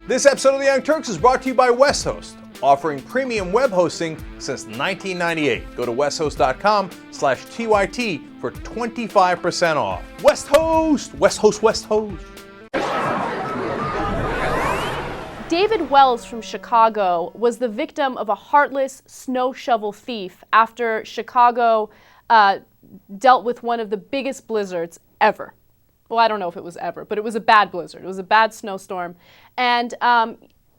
This episode of the Young Turks is brought to you by WestHost, offering premium web hosting since 1998. Go to westhost.com/TYT for 25% off. WestHost! WestHost, WestHost! David Wells from Chicago was the victim of a heartless snow shovel thief after Chicago dealt with one of the biggest blizzards ever. Well, I don't know if it was ever, but it was a bad blizzard. It was a bad snowstorm. And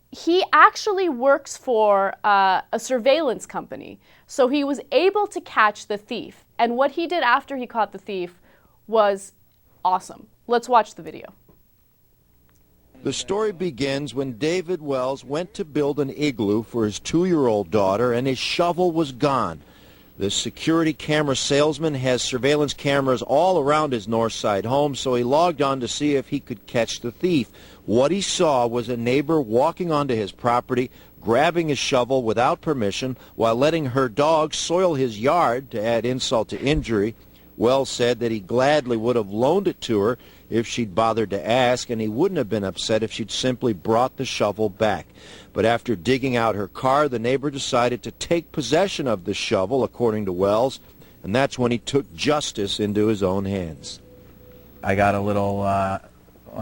he actually works for a surveillance company. So he was able to catch the thief. And what he did after he caught the thief was awesome. Let's watch the video. The story begins when David Wells went to build an igloo for his 2-year-old daughter, and his shovel was gone. The security camera salesman has surveillance cameras all around his north side home, so he logged on to see if he could catch the thief. What he saw was a neighbor walking onto his property, grabbing his shovel without permission while letting her dog soil his yard to add insult to injury. Wells said that he gladly would have loaned it to her if she'd bothered to ask, and he wouldn't have been upset if she'd simply brought the shovel back. But after digging out her car, the neighbor decided to take possession of the shovel, according to Wells, and that's when he took justice into his own hands. I got a little, I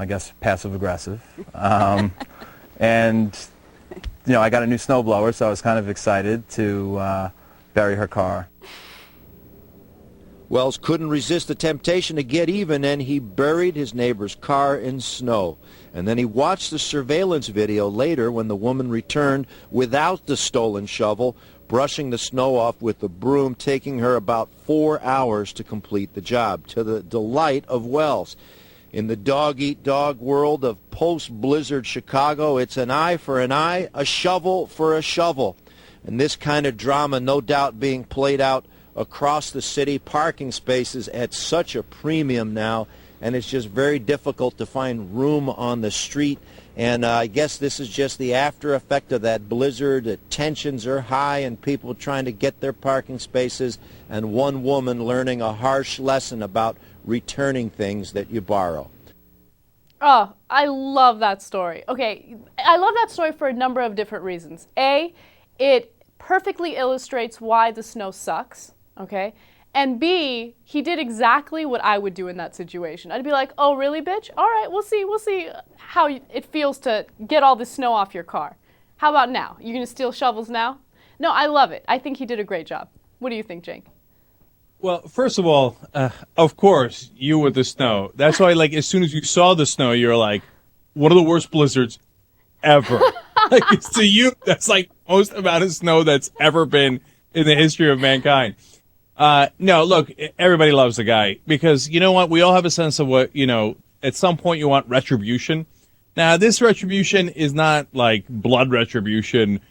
guess, passive-aggressive. And, you know, I got a new snowblower, so I was kind of excited to bury her car. Wells couldn't resist the temptation to get even, and he buried his neighbor's car in snow. And then he watched the surveillance video later when the woman returned without the stolen shovel, brushing the snow off with the broom, taking her about 4 hours to complete the job, to the delight of Wells. In the dog-eat-dog world of post-blizzard Chicago, it's an eye for an eye, a shovel for a shovel. And this kind of drama no doubt being played out across the city. Parking spaces at such a premium now, and it's just very difficult to find room on the street. And I guess this is just the after effect of that blizzard. The tensions are high and people trying to get their parking spaces, and one woman learning a harsh lesson about returning things that you borrow. Oh, I love that story. Okay, I love that story for a number of different reasons. A, it perfectly illustrates why the snow sucks. Okay, and B, he did exactly what I would do in that situation. I'd be like, oh, really, bitch? All right, we'll see how it feels to get all the snow off your car. How about now? You're going to steal shovels now? No, I love it. I think he did a great job. What do you think, Cenk? Well, first of all, of course, you with the snow. That's why, like, as soon as you saw the snow, you're like, one of the worst blizzards ever. Like, to you, that's like most amount of snow that's ever been in the history of mankind. No, look, everybody loves the guy because, you know what, we all have a sense of what, you know, at some point you want retribution. Now, this retribution is not like blood retribution.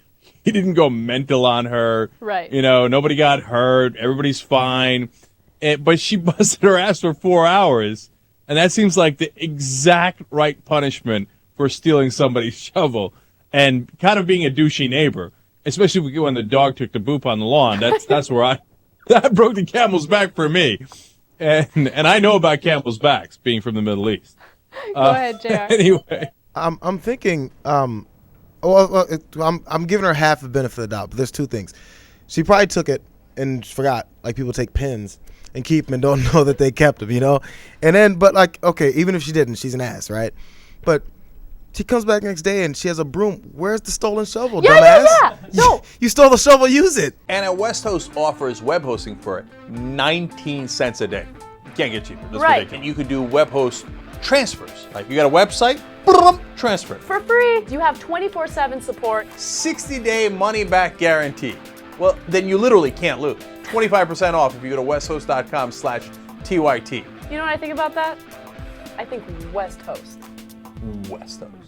He didn't go mental on her. Right. You know, nobody got hurt. Everybody's fine. But she busted her ass for 4 hours. And that seems like the exact right punishment for stealing somebody's shovel and kind of being a douchey neighbor, especially when the dog took the boop on the lawn. That's where that broke the camel's back for me. And I know about camel's backs, being from the Middle East. Go ahead, JR. Anyway. I'm thinking, I'm giving her half the benefit of the doubt, but there's two things. She probably took it and forgot, like people take pins and keep them and don't know that they kept them, you know? And then, but like, okay, even if she didn't, she's an ass, right? But she comes back next day and she has a broom. Where's the stolen shovel, dumbass? Yeah. No. You stole the shovel, use it. And WestHost offers web hosting for 19 cents a day. You can't get cheaper. That's Right. ridiculous. You could do web host transfers. Like you got a website, transfer. For free. You have 24/7 support. 60-day money-back guarantee. Well, then you literally can't lose. 25% off if you go to westhost.com/TYT. You know what I think about that? I think WestHost. WestHost.